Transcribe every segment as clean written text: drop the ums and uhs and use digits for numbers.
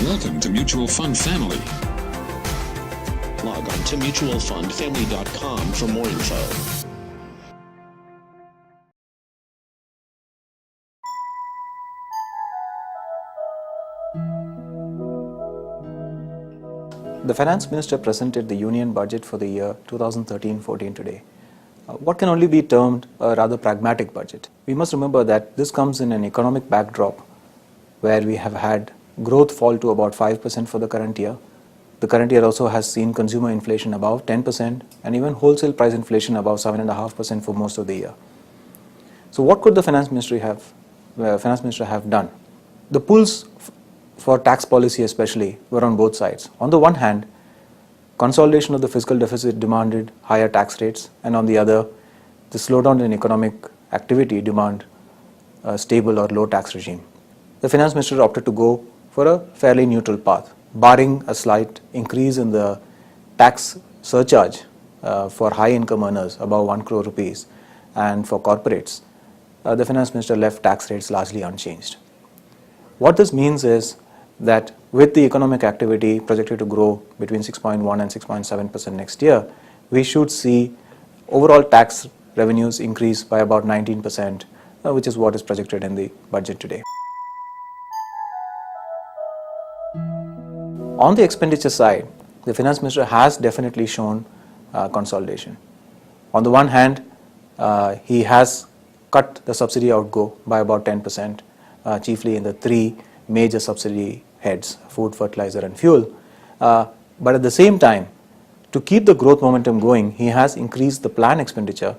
Welcome to Mutual Fund Family. Log on to mutualfundfamily.com for more info. The Finance Minister presented the Union Budget for the year 2013-14 today. What can only be termed a rather pragmatic budget. We must remember that this comes in an economic backdrop where we have had growth fall to about 5% for the current year. The current year also has seen consumer inflation above 10% and even wholesale price inflation above 7.5% for most of the year. So what could the Finance Minister have done? The pulls for tax policy especially were on both sides. On the one hand, consolidation of the fiscal deficit demanded higher tax rates, and on the other, the slowdown in economic activity demanded a stable or low tax regime. The Finance Minister opted to go for a fairly neutral path, barring a slight increase in the tax surcharge for high income earners above 1 crore rupees and for corporates. The Finance Minister left tax rates largely unchanged. What this means is that with the economic activity projected to grow between 6.1 and 6.7% next year, we should see overall tax revenues increase by about 19%, which is what is projected in the budget today. On the expenditure side, the Finance Minister has definitely shown consolidation. On the one hand, he has cut the subsidy outgo by about 10%, chiefly in the three major subsidy heads, food, fertilizer and fuel. But at the same time, to keep the growth momentum going, he has increased the plan expenditure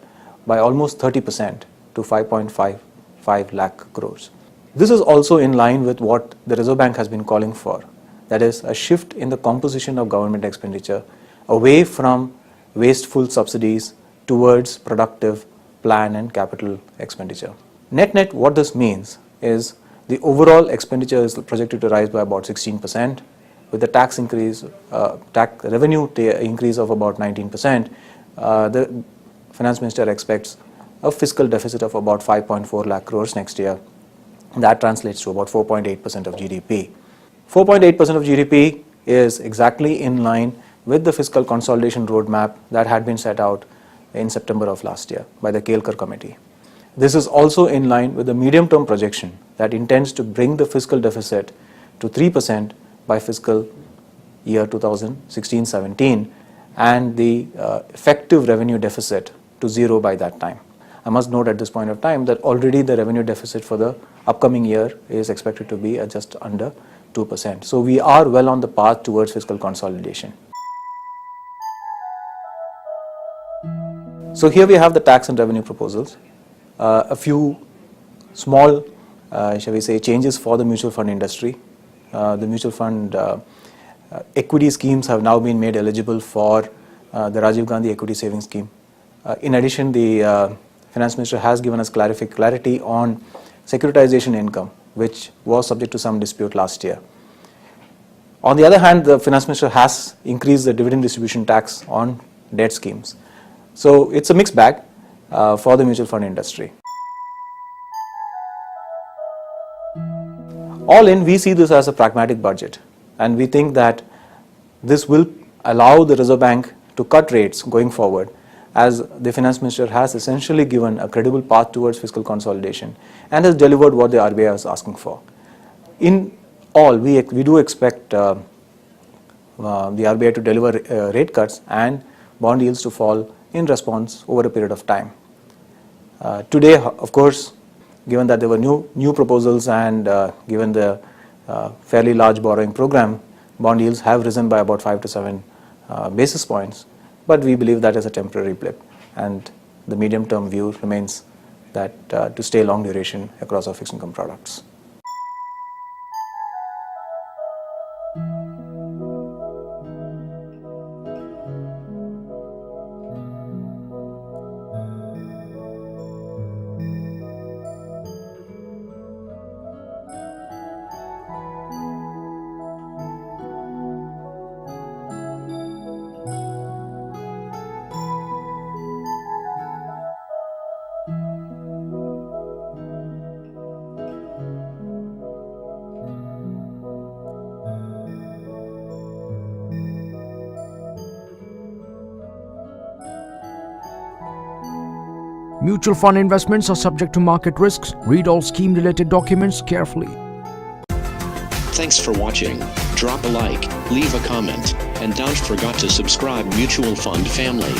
by almost 30% to 5.55 lakh crores. This is also in line with what the Reserve Bank has been calling for, that is a shift in the composition of government expenditure away from wasteful subsidies towards productive plan and capital expenditure. Net, what this means is the overall expenditure is projected to rise by about 16%, with the tax revenue increase of about 19%. The Finance Minister expects a fiscal deficit of about 5.4 lakh crores next year. That translates to about 4.8% of GDP. 4.8% of GDP is exactly in line with the fiscal consolidation roadmap that had been set out in September of last year by the Kelkar Committee. This is also in line with the medium-term projection that intends to bring the fiscal deficit to 3% by fiscal year 2016-17 and the effective revenue deficit to zero by that time. I must note at this point of time that already the revenue deficit for the upcoming year is expected to be at just under 2%. So we are well on the path towards fiscal consolidation. So here we have the tax and revenue proposals. A few small, shall we say, changes for the mutual fund industry. The mutual fund equity schemes have now been made eligible for the Rajiv Gandhi Equity Savings Scheme. In addition, the Finance Minister has given us clarity on securitization income, which was subject to some dispute last year. On the other hand, the Finance Minister has increased the dividend distribution tax on debt schemes. So it's a mixed bag for the mutual fund industry. All in, we see this as a pragmatic budget, and we think that this will allow the Reserve Bank to cut rates going forward, as the Finance Minister has essentially given a credible path towards fiscal consolidation and has delivered what the RBI is asking for. In all, we do expect the RBI to deliver rate cuts and bond yields to fall in response over a period of time. Today, of course, given that there were new proposals and given the fairly large borrowing program, bond yields have risen by about 5 to 7 basis points. But we believe that is a temporary blip, and the medium-term view remains that to stay long duration across our fixed income products. Mutual fund investments are subject to market risks. Read all scheme-related documents carefully. Thanks for watching. Drop a like, leave a comment, and don't forget to subscribe Mutual Fund Family.